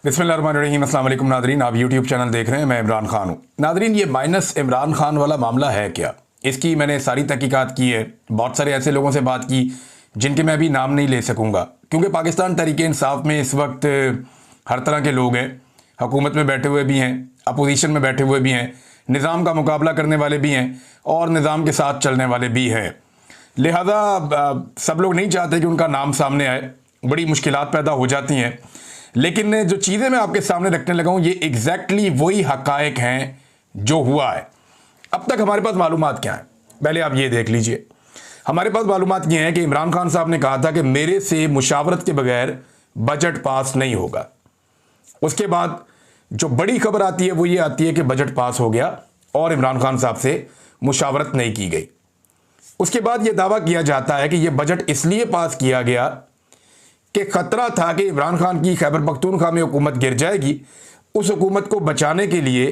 बिस्मिल्लाहिर्रहमानिर्रहीम। अस्सलाम वालेकुम नादरीन, आप यूट्यूब चैनल देख रहे हैं। मैं इमरान खान हूँ। नादरीन, ये माइनस इमरान खान वाला मामला है क्या? इसकी मैंने सारी तहकीकात की है, बहुत सारे ऐसे लोगों से बात की जिनके मैं अभी नाम नहीं ले सकूँगा, क्योंकि पाकिस्तान तहरीक इंसाफ में इस वक्त हर तरह के लोग हैं। हुकूमत में बैठे हुए भी हैं, अपोजिशन में बैठे हुए भी हैं, निज़ाम का मुकाबला करने वाले भी हैं और निज़ाम के साथ चलने वाले भी हैं। लिहाजा सब लोग नहीं चाहते कि उनका नाम सामने आए, बड़ी मुश्किलात पैदा हो जाती हैं। लेकिन जो चीज़ें मैं आपके सामने रखने लगा हूँ, ये एग्जैक्टली वही हकायक हैं जो हुआ है। अब तक हमारे पास मालूमात क्या है, पहले आप ये देख लीजिए। हमारे पास मालूमात ये हैं कि इमरान खान साहब ने कहा था कि मेरे से मुशावरत के बगैर बजट पास नहीं होगा। उसके बाद जो बड़ी खबर आती है वो ये आती है कि बजट पास हो गया और इमरान खान साहब से मुशावरत नहीं की गई। उसके बाद ये दावा किया जाता है कि यह बजट इसलिए पास किया गया कि खतरा था कि इमरान खान की खैबर पख्तूनख्वा में हुकूमत गिर जाएगी। उस हुकूमत को बचाने के लिए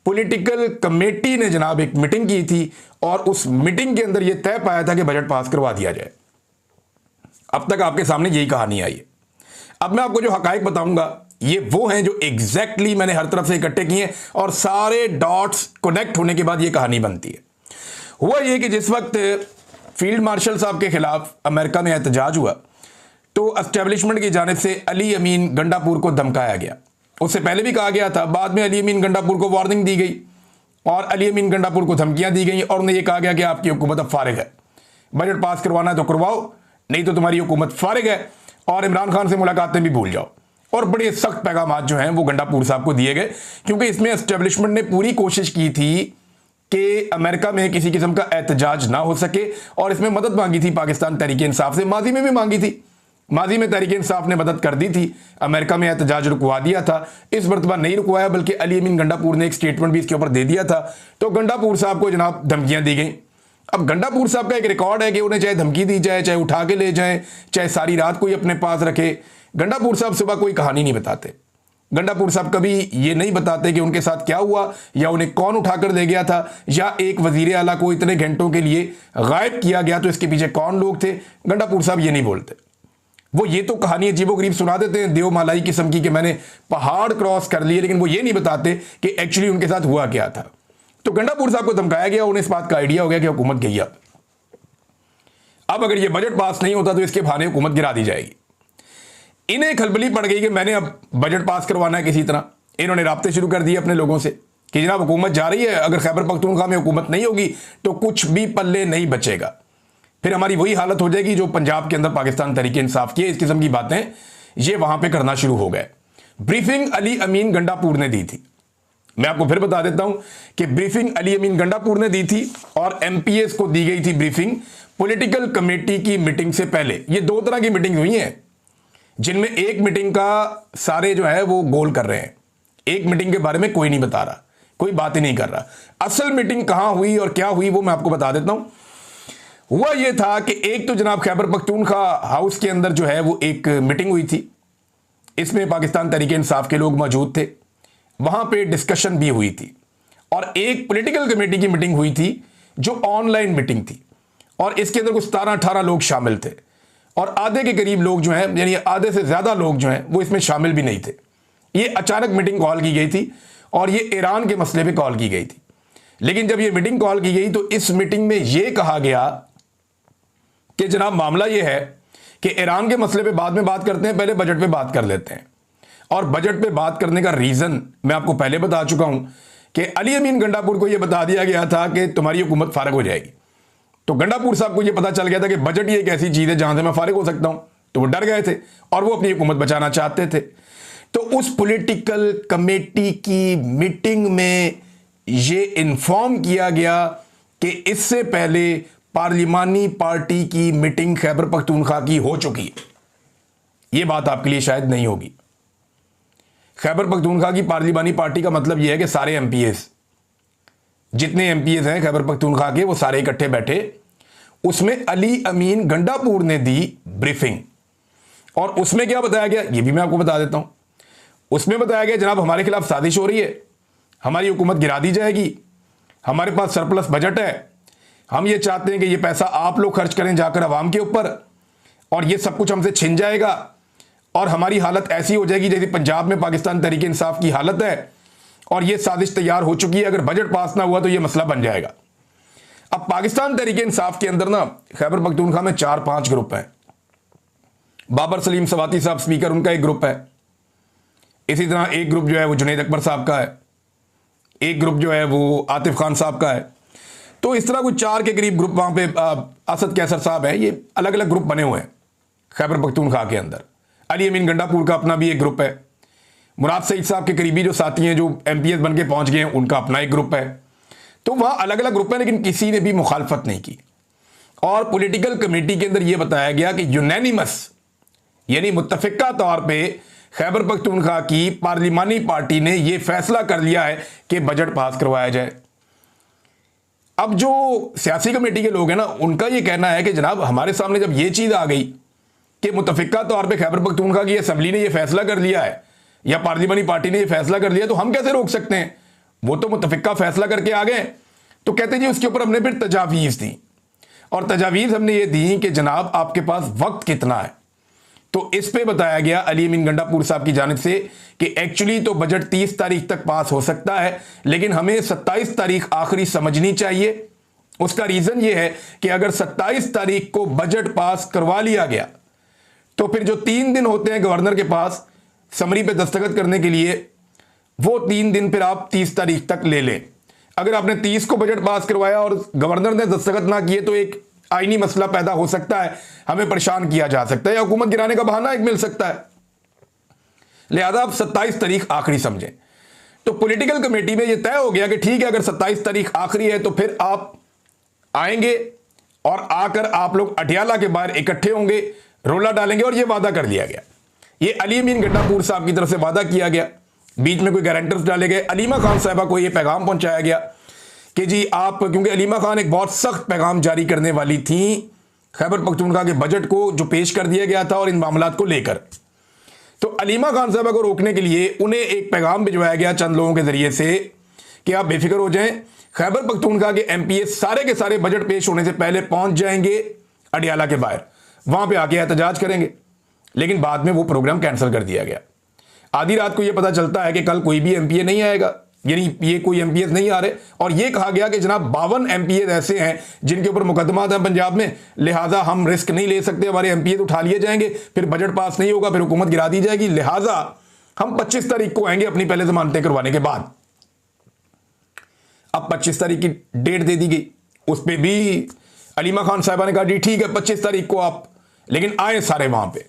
पॉलिटिकल कमेटी ने जनाब एक मीटिंग की थी और उस मीटिंग के अंदर यह तय पाया था कि बजट पास करवा दिया जाए। अब तक आपके सामने यही कहानी आई है। अब मैं आपको जो हकायक बताऊंगा ये वो हैं जो एग्जैक्टली मैंने हर तरफ से इकट्ठे किए हैं और सारे डॉट्स कनेक्ट होने के बाद ये कहानी बनती है। हुआ ये कि जिस वक्त फील्ड मार्शल साहब के खिलाफ अमेरिका में एहतजाज हुआ तो एस्टेब्लिशमेंट की जानिब से अली अमीन गंडापुर को धमकाया गया। उससे पहले भी कहा गया था, बाद में अली अमीन गंडापुर को वार्निंग दी गई और अली अमीन गंडापुर को धमकियां दी गई और उन्हें यह कहा गया कि आपकी हुकूमत अब फारिग है, बजट पास करवाना है तो करवाओ, नहीं तो तुम्हारी हुकूमत फारिग है और इमरान खान से मुलाकातें भी भूल जाओ। और बड़े सख्त पैगाम जो हैं वो गंडापुर साहब को दिए गए, क्योंकि इसमें एस्टेब्लिशमेंट ने पूरी कोशिश की थी कि अमेरिका में किसी किस्म का एहतजाज ना हो सके और इसमें मदद मांगी थी पाकिस्तान तहरीक इंसाफ से। माजी में भी मांगी थी, माजी में तहरीक इंसाफ ने मदद कर दी थी, अमेरिका में एहतजाज रुकवा दिया था। इस मरतबा नहीं रुकवाया, बल्कि अली अमीन गंडापुर ने एक स्टेटमेंट भी इसके ऊपर दे दिया था। तो गंडापुर साहब को जनाब धमकियां दी गई। अब गंडापुर साहब का एक रिकॉर्ड है कि उन्हें चाहे धमकी दी जाए, चाहे उठा के ले जाए, चाहे सारी रात कोई अपने पास रखे, गंडापुर साहब सुबह कोई कहानी नहीं बताते। गंडापुर साहब कभी ये नहीं बताते कि उनके साथ क्या हुआ या उन्हें कौन उठाकर ले गया था या एक वजीर आला को इतने घंटों के लिए गायब किया गया तो इसके पीछे कौन लोग थे। गंडापुर साहब ये नहीं बोलते। वो ये तो कहानी अजीबोगरीब सुना देते हैं, देव मालाई किस्म की, कि मैंने पहाड़ क्रॉस कर लिए, लेकिन वो ये नहीं बताते कि एक्चुअली उनके साथ हुआ क्या था। तो गंडापुर साहब को धमकाया गया, उन्हें इस बात का आइडिया हो गया कि हुकूमत गई। अब अगर ये बजट पास नहीं होता तो इसके बहाने हुकूमत गिरा दी जाएगी। इन्हें खलबली पड़ गई कि मैंने अब बजट पास करवाना है किसी तरह। इन्होंने राब्ते शुरू कर दिए अपने लोगों से कि जनाब हुकूमत जा रही है, अगर खैबर पख्तूनख्वा में हुकूमत नहीं होगी तो कुछ भी पल्ले नहीं बचेगा, फिर हमारी वही हालत हो जाएगी जो पंजाब के अंदर पाकिस्तान तहरीक इंसाफ की है। इस किस्म की बातें ये वहां पे करना शुरू हो गए। ब्रीफिंग अली अमीन गंडापुर ने दी थी। मैं आपको फिर बता देता हूं कि ब्रीफिंग अली अमीन गंडापुर ने दी थी और एमपीएस को दी गई थी ब्रीफिंग पॉलिटिकल कमेटी की मीटिंग से पहले। ये दो तरह की मीटिंग हुई है, जिनमें एक मीटिंग का सारे जो है वो गोल कर रहे हैं, एक मीटिंग के बारे में कोई नहीं बता रहा, कोई बात ही नहीं कर रहा। असल मीटिंग कहां हुई और क्या हुई वो मैं आपको बता देता हूं। हुआ यह था कि एक तो जनाब खैबर पख्तूनख्वा हाउस के अंदर जो है वो एक मीटिंग हुई थी। इसमें पाकिस्तान तहरीक इंसाफ के लोग मौजूद थे, वहां पे डिस्कशन भी हुई थी और एक पॉलिटिकल कमेटी की मीटिंग हुई थी जो ऑनलाइन मीटिंग थी और इसके अंदर कुछ 17-18 लोग शामिल थे और आधे के करीब लोग जो हैं, यानी आधे से ज्यादा लोग जो हैं वो इसमें शामिल भी नहीं थे। ये अचानक मीटिंग कॉल की गई थी और ये ईरान के मसले पे कॉल की गई थी। लेकिन जब ये मीटिंग कॉल की गई तो इस मीटिंग में यह कहा गया कि जनाब मामला यह है कि ईरान के मसले पे बाद में बात करते हैं, पहले बजट पे बात कर लेते हैं। और बजट पे बात करने का रीजन मैं आपको पहले बता चुका हूं कि अली अमीन गंडापुर को यह बता दिया गया था कि तुम्हारी हुकूमत फारिग हो जाएगी। तो गंडापुर साहब को यह पता चल गया था कि बजट ही एक ऐसी चीज है जहां से मैं फारिग हो सकता हूं, तो वो डर गए थे और वो अपनी हुकूमत बचाना चाहते थे। तो उस पॉलिटिकल कमेटी की मीटिंग में यह इन्फॉर्म किया गया कि इससे पहले पार्लिमानी पार्टी की मीटिंग खैबर पख्तूनख्वा की हो चुकी है। यह बात आपके लिए शायद नहीं होगी। खैबर पख्तूनख्वा की पार्लिमानी पार्टी का मतलब यह है कि सारे एमपीएस, जितने एमपीएस हैं खैबर पख्तूनख्वा के, वो सारे इकट्ठे बैठे। उसमें अली अमीन गंडापुर ने दी ब्रीफिंग और उसमें क्या बताया गया ये भी मैं आपको बता देता हूं। उसमें बताया गया जनाब हमारे खिलाफ साजिश हो रही है, हमारी हुकूमत गिरा दी जाएगी, हमारे पास सरप्लस बजट है, हम ये चाहते हैं कि ये पैसा आप लोग खर्च करें जाकर अवाम के ऊपर और ये सब कुछ हमसे छिन जाएगा और हमारी हालत ऐसी हो जाएगी जैसे पंजाब में पाकिस्तान तहरीक इंसाफ की हालत है, और ये साजिश तैयार हो चुकी है। अगर बजट पास ना हुआ तो ये मसला बन जाएगा। अब पाकिस्तान तहरीक इंसाफ के अंदर ना खैबर पख्तूनख्वा में 4-5 ग्रुप हैं। बाबर सलीम सवाती साहब स्पीकर, उनका एक ग्रुप है। इसी तरह एक ग्रुप जो है वो जुनैद अकबर साहब का है, एक ग्रुप जो है वो आतिफ खान साहब का है। तो इस तरह कुछ 4 के करीब ग्रुप वहाँ पे असद कैसर साहब हैं। ये अलग अलग ग्रुप बने हुए हैं खैबर पख्तूनख्वा के अंदर। अली अमीन गंडापुर का अपना भी एक ग्रुप है। मुराद सईद साहब के करीबी जो साथी हैं, जो MPS बन के पहुँच गए हैं, उनका अपना एक ग्रुप है। तो वहाँ अलग अलग ग्रुप हैं, लेकिन किसी ने भी मुखालफत नहीं की। और पॉलिटिकल कमेटी के अंदर यह बताया गया कि यूनैनिमस यानी मुत्तफिका तौर पे खैबर पख्तूनख्वा की पार्लिमानी पार्टी ने यह फैसला कर लिया है कि बजट पास करवाया जाए। अब जो सियासी कमेटी के लोग हैं ना, उनका यह कहना है कि जनाब हमारे सामने जब यह चीज आ गई कि मुत्तफिका तौर पे खैबर पख्तूनख्वा की असेंबली ने यह फैसला कर लिया है या पार्लिमानी पार्टी ने यह फैसला कर लिया, तो हम कैसे रोक सकते हैं? वो तो मुत्तफिका फैसला करके आ गए। तो कहते जी उसके ऊपर हमने फिर तजावीज़ दी, और तजावीज़ हमने ये दी कि जनाब आपके पास वक्त कितना है। तो इस पे बताया गया अली अमीन गंडापुर साहब की जानिब से कि एक्चुअली तो बजट 30 तारीख तक पास हो सकता है, लेकिन हमें 27 तारीख आखिरी समझनी चाहिए। उसका रीज़न ये है कि अगर 27 तारीख को बजट पास करवा लिया गया तो फिर जो 3 दिन होते हैं गवर्नर के पास समरी पे दस्तखत करने के लिए, वो 3 दिन फिर आप 30 तारीख तक ले लें। अगर आपने 30 को बजट पास करवाया और गवर्नर ने दस्तखत ना किए तो एक आईनी मसला पैदा हो सकता है, हमें परेशान किया जा सकता है या हुकूमत गिराने का बहाना एक मिल सकता है। लिहाजा आप 27 तारीख आखिरी समझें। तो पॉलिटिकल कमेटी में यह तय हो गया कि ठीक है, अगर 27 तारीख आखिरी है तो फिर आप आएंगे और आकर आप लोग अटियाला के बाहर इकट्ठे होंगे, रोला डालेंगे, और यह वादा कर लिया गया। ये अली अमीन गंडापुर साहब की तरफ से वादा किया गया। बीच में कोई गारंटर्स डाले गए। अलीमा खान साहबा को यह पैगाम पहुंचाया गया कि जी आप, क्योंकि अलीमा खान एक बहुत सख्त पैगाम जारी करने वाली थी खैबर पख्तूनख्वा के बजट को जो पेश कर दिया गया था और इन मामलात को लेकर, तो अलीमा खान साहबा को रोकने के लिए उन्हें एक पैगाम भिजवाया गया चंद लोगों के जरिए से कि आप बेफिक्र हो जाएं, खैबर पख्तूनख्वा के MPS सारे के सारे बजट पेश होने से पहले पहुंच जाएंगे अडियाला के बाहर, वहां पर आके एहतजाज करेंगे। लेकिन बाद में वो प्रोग्राम कैंसिल कर दिया गया। आधी रात को यह पता चलता है कि कल कोई भी MPA नहीं आएगा, यानी ये कोई MPS नहीं आ रहे, और ये कहा गया कि जनाब 52 MPS ऐसे हैं जिनके ऊपर मुकदमात हैं पंजाब में, लिहाजा हम रिस्क नहीं ले सकते, हमारे MPS उठा लिए जाएंगे, फिर बजट पास नहीं होगा, फिर हुकूमत गिरा दी जाएगी, लिहाजा हम 25 तारीख को आएंगे अपनी पहले जमानतें करवाने के बाद। अब 25 तारीख की डेट दे दी गई। उस पर भी अलीमा खान साहबा ने कहा जी ठीक है 25 तारीख को आप, लेकिन आए सारे वहां पे।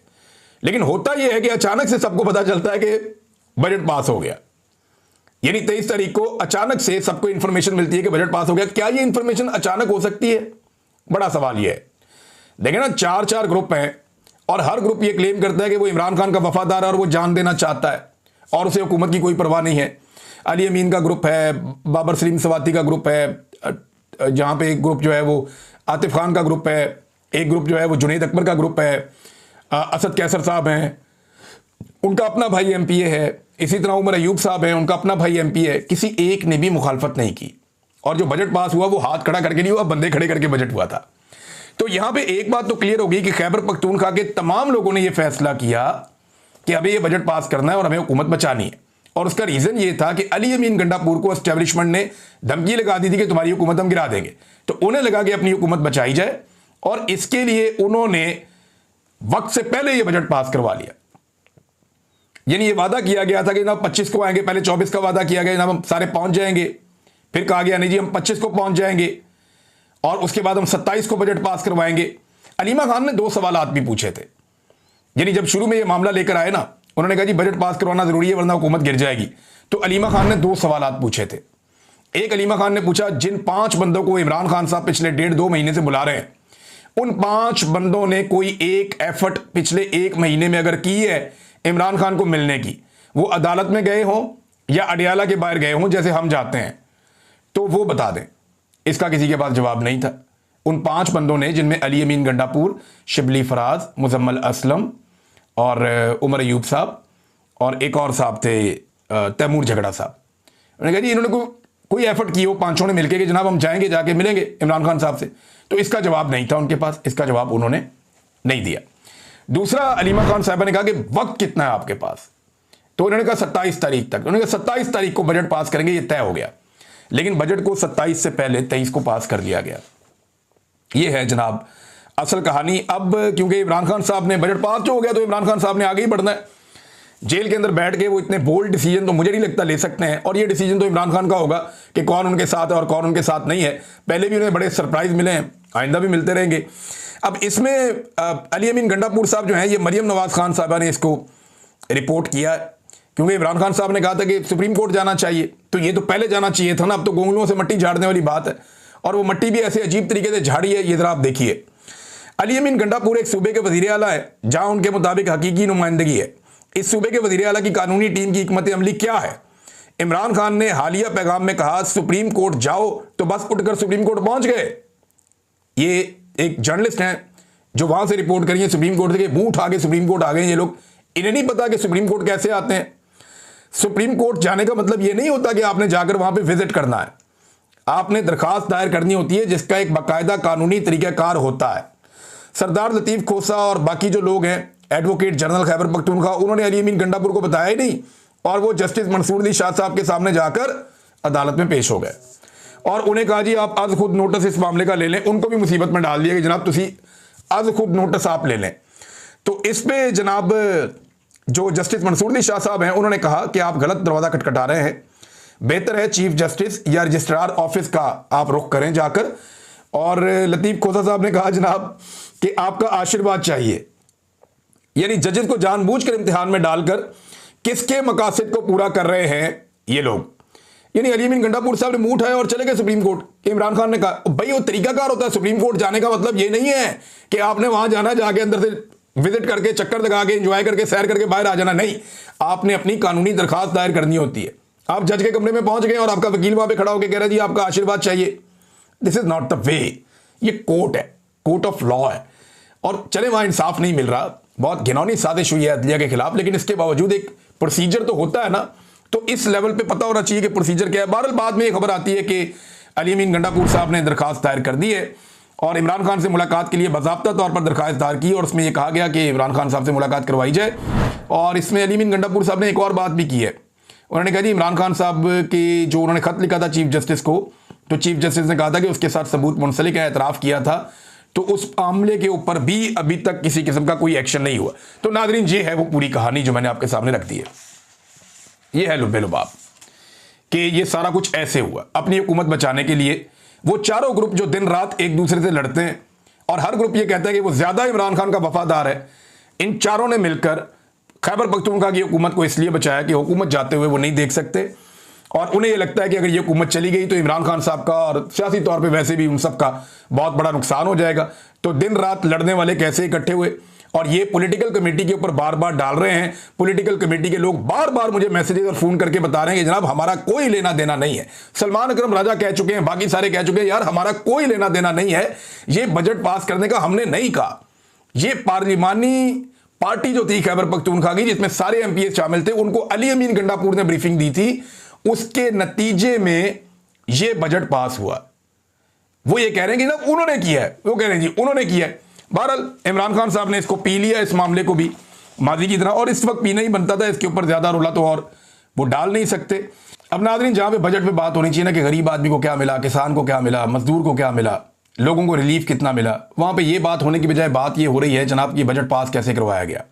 लेकिन होता यह है कि अचानक से सबको पता चलता है कि बजट पास हो गया, यानी 23 तारीख को अचानक से सबको इंफॉर्मेशन मिलती है कि बजट पास हो गया। क्या ये इंफॉर्मेशन अचानक हो सकती है? बड़ा सवाल यह है। देखें ना, 4 ग्रुप हैं और हर ग्रुप ये क्लेम करता है कि वो इमरान खान का वफादार है और वो जान देना चाहता है और उसे हुकूमत की कोई परवाह नहीं है। अली अमीन का ग्रुप है, बाबर सलीम सवाती का ग्रुप है, जहां पे एक ग्रुप जो है वो आतिफ खान का ग्रुप है, एक ग्रुप जो है वो जुनैद अकबर का ग्रुप है, असद कैसर साहब हैं, उनका अपना भाई MPA है, इसी तरह उमर अयूब साहब हैं, उनका अपना भाई MP है। किसी एक ने भी मुखालफत नहीं की, और जो बजट पास हुआ वो हाथ खड़ा करके नहीं हुआ, बंदे खड़े करके बजट हुआ था। तो यहां पे एक बात तो क्लियर होगी कि खैबर पख्तूनख्वा के तमाम लोगों ने यह फैसला किया कि अभी ये बजट पास करना है और हमें हुकूमत बचानी है। और उसका रीजन ये था कि अली अमीन गंडापुर को एस्टेब्लिशमेंट ने धमकी लगा दी थी कि तुम्हारी हुकूमत हम गिरा देंगे, तो उन्हें लगा कि अपनी हुकूमत बचाई जाए, और इसके लिए उन्होंने वक्त से पहले यह बजट पास करवा लिया। यानी ये वादा किया गया था कि जनाब 25 को आएंगे, पहले 24 का वादा किया गया जनाब हम सारे पहुंच जाएंगे, फिर कहा गया नहीं जी हम 25 को पहुंच जाएंगे, और उसके बाद हम 27 को बजट पास करवाएंगे। अलीमा खान ने 2 सवालात भी पूछे थे। यानी जब शुरू में ये मामला लेकर आए ना, उन्होंने कहा जी बजट पास करवाना जरूरी है वरना हुकूमत गिर जाएगी। तो अलीमा खान ने 2 सवालात पूछे थे। एक, अलीमा खान ने पूछा जिन 5 बंदों को इमरान खान साहब पिछले 1.5-2 महीने से बुला रहे हैं, उन 5 बंदों ने कोई एक एफर्ट पिछले 1 महीने में अगर की है इमरान खान को मिलने की, वो अदालत में गए हों या अडियाला के बाहर गए हों जैसे हम जाते हैं, तो वो बता दें। इसका किसी के पास जवाब नहीं था। उन 5 बंदों ने, जिनमें अली अमीन गंडापुर, शिबली फराज, मुजम्मल असलम और उमर अयूब साहब और एक और साहब थे तैमूर झगड़ा साहब, उन्होंने कहा जी इन्होंने कोई एफर्ट की हो 5 ने मिलकर कि जनाब हम जाएंगे, जाके मिलेंगे इमरान खान साहब से, तो इसका जवाब नहीं था उनके पास, इसका जवाब उन्होंने नहीं दिया। दूसरा, अलीमा खान साहबा ने कहा कि वक्त कितना है आपके पास, तो उन्होंने कहा 27 तारीख तक। उन्होंने कहा 27 तारीख को बजट पास करेंगे, ये तय हो गया। लेकिन बजट को 27 से पहले 23 को पास कर दिया गया। ये है जनाब असल कहानी। अब क्योंकि इमरान खान साहब ने बजट पास जो हो गया, तो इमरान खान साहब ने आगे ही बढ़ना है। जेल के अंदर बैठ के वो इतने बोल्ड डिसीजन तो मुझे नहीं लगता ले सकते हैं, और ये डिसीजन तो इमरान खान का होगा कि कौन उनके साथ है और कौन उनके साथ नहीं है। पहले भी उन्हें बड़े सरप्राइज मिले हैं, आइंदा भी मिलते रहेंगे। अब इसमें अली अमीन गंडापुर साहब जो हैं, ये मरियम नवाज खान साहबा ने इसको रिपोर्ट किया, क्योंकि इमरान खान साहब ने कहा था कि सुप्रीम कोर्ट जाना चाहिए, तो ये तो पहले जाना चाहिए था ना। अब तो गोंगलों से मट्टी झाड़ने वाली बात है, और वो मट्टी भी ऐसे अजीब तरीके से झाड़ी है। ये जरा आप देखिए, अली अमीन गंडापुर एक सूबे के वज़ीर आला है जहां उनके मुताबिक हकीकी नुमाइंदगी है। इस सूबे के वज़ीर आला की कानूनी टीम की हिकमत अमली क्या है? इमरान खान ने हालिया पैगाम में कहा सुप्रीम कोर्ट जाओ, तो बस उठकर सुप्रीम कोर्ट पहुंच गए। ये एक जर्नलिस्ट हैं जो वहां से रिपोर्ट करी है सुप्रीम कोर्ट से, मुंह उठा के सुप्रीम कोर्ट आ गए ये लोग। इन्हें नहीं पता कि सुप्रीम कोर्ट कैसे आते हैं। सुप्रीम कोर्ट जाने का मतलब ये नहीं होता कि आपने जाकर वहां पे विजिट करना है। आपने दरखास्त दायर करनी होती है, जिसका एक बाकायदा कानूनी तरीक़ाकार होता है। सरदार लतीफ़ खोसा और बाकी जो लोग हैं, एडवोकेट जनरल खैबर पख्तूनख्वा, उन्होंने अली अमीन गंडापुर को बताया ही नहीं, और वो जस्टिस मंसूर अली शाह साहब के सामने जाकर अदालत में पेश हो गए और उन्हें कहा जी आप आज खुद नोटिस इस मामले का ले लें। उनको भी मुसीबत में डाल दिया कि जनाब तुसी आज खुद नोटिस आप ले लें। तो इस पे जनाब जो जस्टिस मंसूर अली शाह साहब हैं, उन्होंने कहा कि आप गलत दरवाज़ा खटखटा रहे हैं, बेहतर है चीफ जस्टिस या रजिस्ट्रार ऑफिस का आप रुख करें जाकर। और लतीफ़ खोसा साहब ने कहा जनाब कि आपका आशीर्वाद चाहिए, यानी जजेस को जानबूझकर इम्तिहान में डालकर किसके मकासद को पूरा कर रहे हैं ये लोग। यानी अली अमीन गंडापुर साहब ने मुंह उठाया और चले गए सुप्रीम कोर्ट। इमरान खान ने कहा भाई वो तरीकाकार होता है सुप्रीम कोर्ट जाने का, मतलब ये नहीं है कि आपने वहां जाना, जाके अंदर से विजिट करके चक्कर लगा के एंजॉय करके सैर करके बाहर आ जाना। नहीं, आपने अपनी कानूनी दरखास्त दायर करनी होती है। आप जज के कमरे में पहुंच गए और आपका वकील वहां पे खड़ा होकर कह रहा है जी आपका आशीर्वाद चाहिए। This is not the way. ये कोर्ट है, कोर्ट ऑफ लॉ है, और चले वहां इंसाफ नहीं मिल रहा, बहुत घिनौनी साजिश हुई है अदलिया के खिलाफ, लेकिन इसके बावजूद एक प्रोसीजर तो होता है ना। तो इस लेवल पे पता होना चाहिए कि प्रोसीजर क्या है। बहरहाल बाद में ये खबर आती है कि अली अमीन गंडापुर साहब ने दरखास्त दायर कर दी है और इमरान खान से मुलाकात के लिए बाज़ाब्ता तौर पर दरखास्त दायर की, और उसमें यह कहा गया कि इमरान खान साहब से मुलाकात करवाई जाए। और इसमें अली अमीन गंडापुर साहब ने एक और बात भी की है। उन्होंने कहा जी इमरान खान साहब की जो उन्होंने खत लिखा था चीफ जस्टिस को, तो चीफ जस्टिस ने कहा था कि उसके साथ सबूत मुंसलिक है, एतराफ़ किया था, तो उस मामले के ऊपर भी अभी तक किसी किस्म का कोई एक्शन नहीं हुआ। तो नाज़रीन ये है वो पूरी कहानी जो मैंने आपके सामने रख दी है। ये है लुब्बे लुबाब कि ये सारा कुछ ऐसे हुआ अपनी हुकूमत बचाने के लिए। वो चारों ग्रुप जो दिन रात एक दूसरे से लड़ते हैं और हर ग्रुप ये कहता है कि वो ज़्यादा इमरान खान का वफादार है, इन चारों ने मिलकर खैबर पख्तूनख्वा की हुकूमत को इसलिए बचाया कि हुकूमत जाते हुए वो नहीं देख सकते, और उन्हें यह लगता है कि अगर ये हुकूमत चली गई तो इमरान खान साहब का और सियासी तौर पे वैसे भी उन सब का बहुत बड़ा नुकसान हो जाएगा। तो दिन रात लड़ने वाले कैसे इकट्ठे हुए, और ये पॉलिटिकल कमेटी के ऊपर बार बार डाल रहे हैं। पॉलिटिकल कमेटी के लोग बार बार मुझे मैसेजेस और फ़ोन करके बता रहे हैं कि जनाब हमारा कोई लेना देना नहीं है। सलमान अकरम राजा कह चुके हैं, बाकी सारे कह चुके हैं, यार हमारा कोई लेना देना नहीं है, ये बजट पास करने का हमने नहीं कहा। ये पार्लिमानी पार्टी जो थी खैबर पख्तूनख्वा की, जिसमें सारे MPs शामिल थे, उनको अली अमीन गंडापुर ने ब्रीफिंग दी थी, उसके नतीजे में ये बजट पास हुआ। वो ये कह रहे हैं कि ना उन्होंने किया है, वो कह रहे हैं जी उन्होंने किया है। बहरहाल इमरान खान साहब ने इसको पी लिया, इस मामले को भी माजी की तरह, और इस वक्त पीना ही बनता था, इसके ऊपर ज्यादा रोला तो और वो डाल नहीं सकते। अब नाज़रीन जहां पे बजट पे बात होनी चाहिए ना कि गरीब आदमी को क्या मिला, किसान को क्या मिला, मजदूर को क्या मिला, लोगों को रिलीफ कितना मिला, वहां पे ये बात होने की बजाय बात ये हो रही है जनाब कि बजट पास कैसे करवाया गया।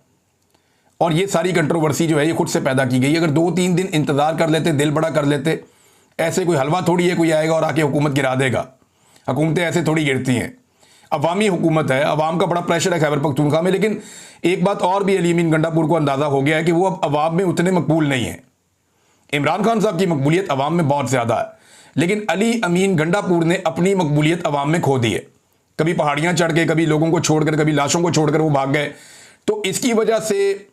और ये सारी कंट्रोवर्सी जो है ये खुद से पैदा की गई। अगर 2-3 दिन इंतजार कर लेते, दिल बड़ा कर लेते, ऐसे कोई हलवा थोड़ी है कोई आएगा और आके हुकूमत गिरा देगा। हुकूमतें ऐसे थोड़ी गिरती हैं, अवामी हुकूमत है, अवाम का बड़ा प्रेशर है खैबर पख्तूनख्वा में। लेकिन एक बात और भी अली अमीन गंडापुर को अंदाजा हो गया है कि वो अब अवाम में उतने मकबूल नहीं है। इमरान खान साहब की मकबूलियत अवाम में बहुत ज़्यादा है, लेकिन अली अमीन गंडापुर ने अपनी मकबूलियत अवाम में खो दी है। कभी पहाड़ियाँ चढ़ के, कभी लोगों को छोड़कर, कभी लाशों को छोड़कर वो भाग गए। तो इसकी वजह से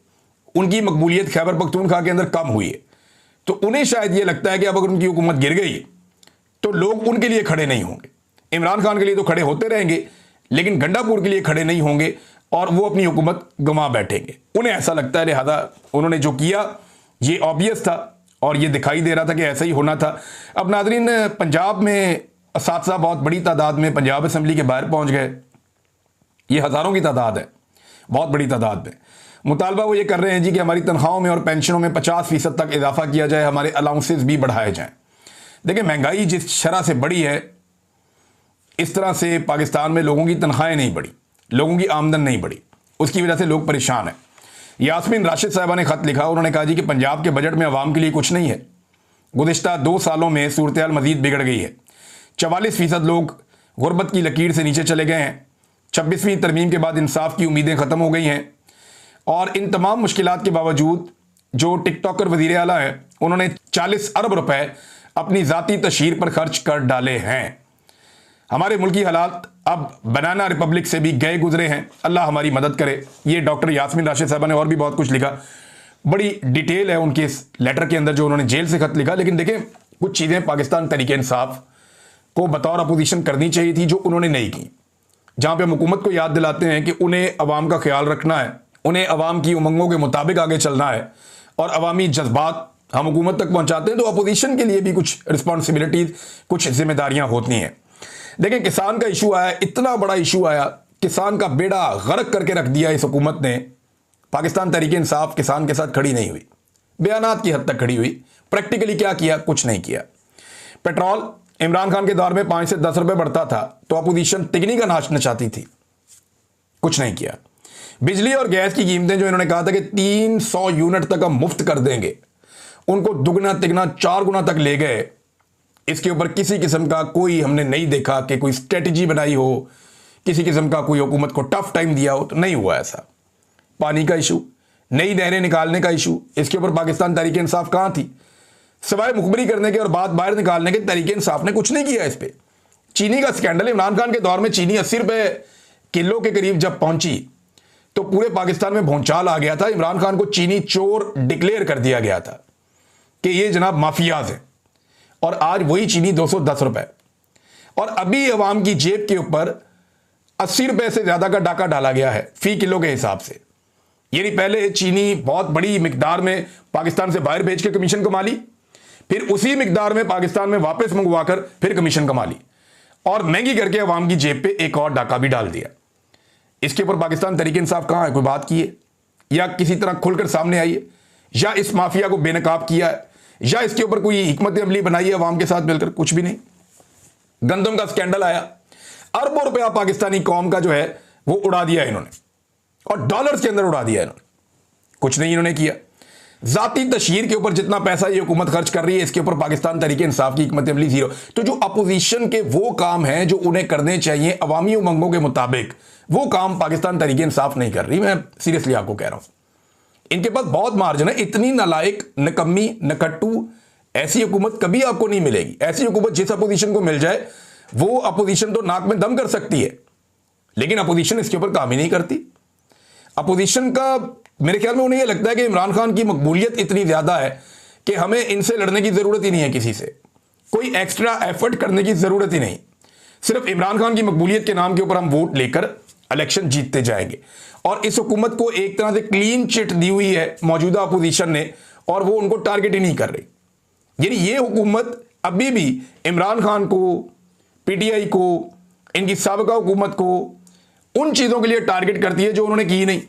उनकी मकबूलियत खैबर पख्तूनख्वा के अंदर कम हुई है। तो उन्हें शायद ये लगता है कि अब अगर उनकी हुकूमत गिर गई तो लोग उनके लिए खड़े नहीं होंगे। इमरान खान के लिए तो खड़े होते रहेंगे, लेकिन गंडापुर के लिए खड़े नहीं होंगे और वो अपनी हुकूमत गंवा बैठेंगे। उन्हें ऐसा लगता है, लिहाजा उन्होंने जो किया ये ऑब्वियस था और ये दिखाई दे रहा था कि ऐसा ही होना था। अब नाज़रीन पंजाब में असातिज़ा बहुत बड़ी तादाद में पंजाब असम्बली के बाहर पहुंच गए। ये हज़ारों की तादाद है बहुत बड़ी तादाद में। मुतालबा वो ये कर रहे हैं जी कि हमारी तनख्वाहों में और पेंशनों में 50% तक इजाफा किया जाए, हमारे अलाउंसेस भी बढ़ाए जाएं। देखिए, महंगाई जिस शरह से बढ़ी है, इस तरह से पाकिस्तान में लोगों की तनख्वाहें नहीं बढ़ी, लोगों की आमदन नहीं बढ़ी, उसकी वजह से लोग परेशान हैं। यास्मीन राशिद साहबा ने खत लिखा, उन्होंने कहा जी कि पंजाब के बजट में आवाम के लिए कुछ नहीं है। गुज़िश्ता 2 सालों में सूरत हाल मजीद बिगड़ गई है। 44% लोग गुर्बत की लकीर से नीचे चले गए हैं। 26वीं तरमीम के बाद इंसाफ की उम्मीदें ख़त्म हो गई हैं। और इन तमाम मुश्किलात के बावजूद जो टिकटॉकर वज़ीर आला हैं, उन्होंने 40 अरब रुपए अपनी ज़ाती तशहीर पर खर्च कर डाले हैं। हमारे मुल्की हालात अब बनाना रिपब्लिक से भी गए गुजरे हैं, अल्लाह हमारी मदद करे। ये डॉक्टर यास्मीन राशिद साहबा ने और भी बहुत कुछ लिखा, बड़ी डिटेल है उनके इस लेटर के अंदर जो उन्होंने जेल से खत लिखा। लेकिन देखें, कुछ चीज़ें पाकिस्तान तहरीक इंसाफ को बतौर अपोजिशन करनी चाहिए थी जो उन्होंने नहीं की। जहाँ पे हम हुकूमत को याद दिलाते हैं कि उन्हें अवाम का ख्याल रखना है, उन्हें अवाम की उमंगों के मुताबिक आगे चलना है और अवामी जज्बात हम हुकूमत तक पहुँचाते हैं, तो अपोजिशन के लिए भी कुछ रिस्पॉन्सिबिलिटीज़, कुछ जिम्मेदारियाँ होती हैं। देखिए, किसान का इशू आया, इतना बड़ा इशू आया, किसान का बेड़ा गर्क करके रख दिया इस हुकूमत ने। पाकिस्तान तहरीक इंसाफ किसान के साथ खड़ी नहीं हुई, बयानात की हद तक खड़ी हुई, प्रैक्टिकली क्या किया? कुछ नहीं किया। पेट्रोल इमरान खान के दौर में 5 से 10 रुपए बढ़ता था तो अपोजिशन तिगनी का नाच नचाती थी, कुछ नहीं किया। बिजली और गैस की कीमतें जो इन्होंने कहा था कि 300 यूनिट तक हम मुफ्त कर देंगे, उनको दुगना तिगना 4 गुना तक ले गए। इसके ऊपर किसी किस्म का कोई हमने नहीं देखा कि कोई स्ट्रेटजी बनाई हो, किसी किस्म का कोई हुकूमत को टफ टाइम दिया हो, तो नहीं हुआ ऐसा। पानी का इशू, नई नहरें निकालने का इशू, इसके ऊपर पाकिस्तान तहरीक इंसाफ कहाँ थी? सिवाय मुखबरी करने के और बात बाहर निकालने के तहरीक इंसाफ ने कुछ नहीं किया इस पे। चीनी का स्कैंडल, इमरान खान के दौर में चीनी 80 रुपए किलो के करीब जब पहुंची तो पूरे पाकिस्तान में भौचाल आ गया था। इमरान खान को चीनी चोर डिक्लेयर कर दिया गया था कि ये जनाब माफियाज हैं। और आज वही चीनी 210 रुपए, और अभी अवाम की जेब के ऊपर 80 रुपए से ज्यादा का डाका डाला गया है फी किलो के हिसाब से। यानी पहले चीनी बहुत बड़ी मिकदार में पाकिस्तान से बाहर भेज के कमीशन कमा ली, फिर उसी मिकदार में पाकिस्तान में वापस मंगवाकर फिर कमीशन कमा ली, और महंगी करके अवाम की जेब पे एक और डाका भी डाल दिया। इसके ऊपर पाकिस्तान तहरीक इंसाफ कहां है? कोई बात की है या किसी तरह खुलकर सामने आई है, या इस माफिया को बेनकाब किया है, या इसके ऊपर कोई हिकमत अमली बनाई है अवाम के साथ मिलकर? कुछ भी नहीं। गंदम का स्कैंडल आया, अरबों रुपया पाकिस्तानी कौम का जो है वो उड़ा दिया इन्होंने, और डॉलर्स के अंदर उड़ा दिया इन्होंने, कुछ नहीं इन्होंने किया। जाती तशहीर के ऊपर जितना पैसा ये हुकूमत खर्च कर रही है, इसके ऊपर पाकिस्तान तहरीक इंसाफ की हिकमत अमली जीरो। तो जो अपोजिशन के वो काम हैं जो उन्हें करने चाहिए अवामी उमंगों के मुताबिक, वो काम पाकिस्तान तहरीक इंसाफ नहीं कर रही। मैं सीरियसली आपको कह रहा हूं, इनके पास बहुत मार्जिन है। इतनी नालायक, नकम्मी, नकट्टू ऐसी हुकूमत कभी आपको नहीं मिलेगी। ऐसी हुकूमत जिस अपोजिशन को मिल जाए, वो अपोजिशन तो नाक में दम कर सकती है, लेकिन अपोजिशन इसके ऊपर काम ही नहीं करती। अपोजिशन का मेरे ख्याल में उन्हें यह लगता है कि इमरान खान की मकबूलियत इतनी ज्यादा है कि हमें इनसे लड़ने की जरूरत ही नहीं है, किसी से कोई एक्स्ट्रा एफर्ट करने की जरूरत ही नहीं। सिर्फ इमरान खान की मकबूलियत के नाम के ऊपर हम वोट लेकर इलेक्शन जीतते जाएंगे। और इस हुकूमत को एक तरह से क्लीन चिट दी हुई है मौजूदा अपोजिशन ने, और वो उनको टारगेट ही नहीं कर रही। यानी ये हुकूमत अभी भी इमरान खान को, पीटीआई को, इनकी साबिका हुकूमत को उन चीजों के लिए टारगेट करती है जो उन्होंने की नहीं।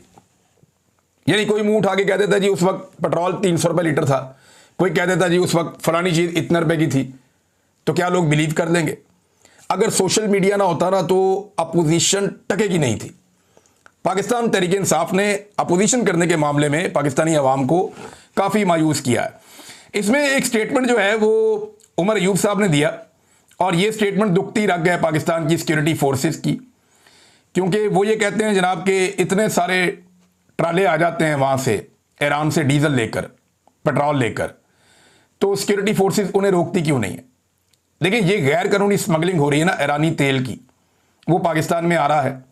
यानी कोई मुंह उठा के कह देता जी उस वक्त पेट्रोल 300 रुपए लीटर था, कोई कह देता जी उस वक्त फलानी चीज इतने रुपए की थी, तो क्या लोग बिलीव कर लेंगे? अगर सोशल मीडिया ना होता ना तो अपोजिशन टकेगी नहीं थी। पाकिस्तान तहरीक इंसाफ ने अपोजिशन करने के मामले में पाकिस्तानी अवाम को काफ़ी मायूस किया है। इसमें एक स्टेटमेंट जो है वो उमर अयूब साहब ने दिया, और ये स्टेटमेंट दुखती रख गया पाकिस्तान की सिक्योरिटी फोर्सेस की, क्योंकि वो ये कहते हैं जनाब कि इतने सारे ट्राले आ जाते हैं वहाँ से ईरान से डीजल लेकर, पेट्रोल लेकर, तो सिक्योरिटी फोर्सेस उन्हें रोकती क्यों नहीं है? देखिए, ये गैर कानूनी स्मगलिंग हो रही है ना ईरानी तेल की, वो पाकिस्तान में आ रहा है।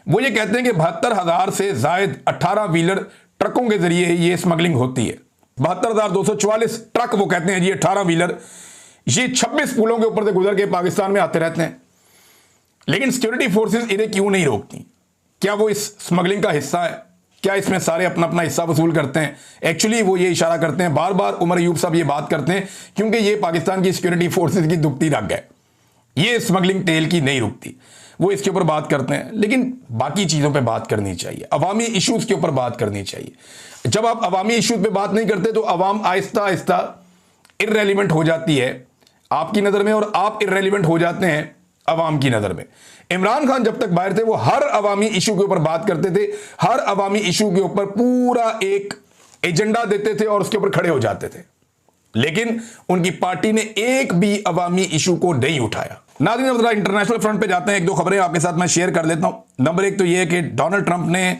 वो ये कहते हैं कि 72,000 से जायद 18 व्हीलर ट्रकों के जरिए ये स्मगलिंग होती है। 72,244 ट्रक, वो कहते हैं जी 18 व्हीलर, ये 26 पुलों के ऊपर से गुजर के पाकिस्तान में आते रहते हैं। लेकिन सिक्योरिटी फोर्सेस इन्हें क्यों नहीं रोकती? क्या वो इस स्मगलिंग का हिस्सा है? क्या इसमें सारे अपना अपना हिस्सा वसूल करते हैं? एक्चुअली वो ये इशारा करते हैं, बार बार उमर अयूब साहब ये बात करते हैं, क्योंकि ये पाकिस्तान की सिक्योरिटी फोर्सेस की दुखती रख गए, ये स्मगलिंग तेल की नहीं रुकती। वो इसके ऊपर बात करते हैं, लेकिन बाकी चीज़ों पे बात करनी चाहिए, अवामी इश्यूज के ऊपर बात करनी चाहिए। जब आप अवामी इश्यूज पे बात नहीं करते तो अवाम आहिस्ता आहिस्ता इर्रेलिवेंट हो जाती है आपकी नज़र में, और आप इर्रेलिवेंट हो जाते हैं अवाम की नज़र में। इमरान खान जब तक बाहर थे वो हर अवामी इशू के ऊपर बात करते थे, हर अवामी इशू के ऊपर पूरा एक एजेंडा देते थे और उसके ऊपर खड़े हो जाते थे, लेकिन उनकी पार्टी ने एक भी अवामी इशू को नहीं उठाया। नाज़रीन, अब इंटरनेशनल फ्रंट पे जाते हैं, एक दो खबरें आपके साथ मैं शेयर कर देता हूं। नंबर एक तो यह है कि डोनाल्ड ट्रंप ने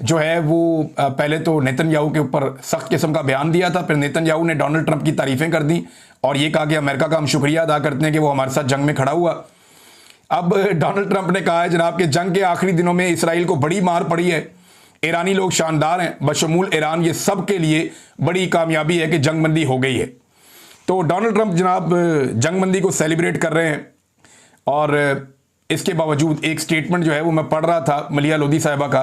जो है वो पहले तो नेतन्याहू के ऊपर सख्त किस्म का बयान दिया था, फिर नेतन्याहू ने डोनाल्ड ट्रंप की तारीफें कर दी और ये कहा कि अमेरिका का हम शुक्रिया अदा करते हैं कि वो हमारे साथ जंग में खड़ा हुआ। अब डोनाल्ड ट्रंप ने कहा है जनाब कि जंग के आखिरी दिनों में इसराइल को बड़ी मार पड़ी है, ईरानी लोग शानदार हैं, बशमूल ईरान, ये सब के लिए बड़ी कामयाबी है कि जंगबंदी हो गई है। तो डोनाल्ड ट्रंप जनाब जंगबंदी को सेलिब्रेट कर रहे हैं, और इसके बावजूद एक स्टेटमेंट जो है वो मैं पढ़ रहा था मलिया लोधी साहिबा का,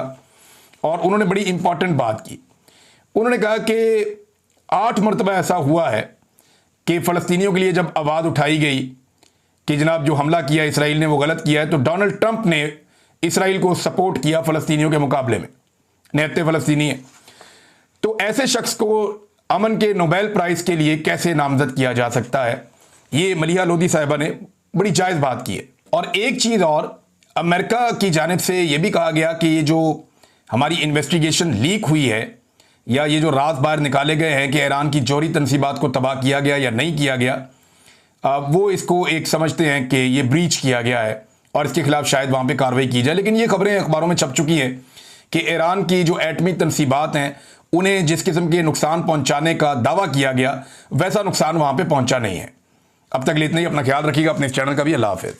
और उन्होंने बड़ी इंपॉर्टेंट बात की। उन्होंने कहा कि 8 मरतबा ऐसा हुआ है कि फ़लस्तीनियों के लिए जब आवाज़ उठाई गई कि जनाब जो हमला किया इसराइल ने वो गलत किया है, तो डोनाल्ड ट्रंप ने इसराइल को सपोर्ट किया फ़लस्तीनियों के मुकाबले में, निहत्ते फ़लस्तीनी है। तो ऐसे शख्स को अमन के नोबेल प्राइज़ के लिए कैसे नामजद किया जा सकता है? ये मलिया लोधी साहिबा ने बड़ी जायज़ बात की है। और एक चीज़ और, अमेरिका की जानिब से ये भी कहा गया कि ये जो हमारी इन्वेस्टिगेशन लीक हुई है, या ये जो राज बाहर निकाले गए हैं कि ईरान की जौहरी तनसीबात को तबाह किया गया या नहीं किया गया, वो इसको एक समझते हैं कि ये ब्रीच किया गया है और इसके खिलाफ शायद वहाँ पे कार्रवाई की जाए। लेकिन ये खबरें अखबारों में छप चुकी हैं कि ईरान की जो एटमी तनसीबात हैं उन्हें जिस किस्म के नुकसान पहुँचाने का दावा किया गया वैसा नुकसान वहाँ पर पहुँचा नहीं है। अब तक इतना ही, अपना ख्याल रखिएगा, अपने इस चैनल का भी। अल्लाह हाफ़िज़।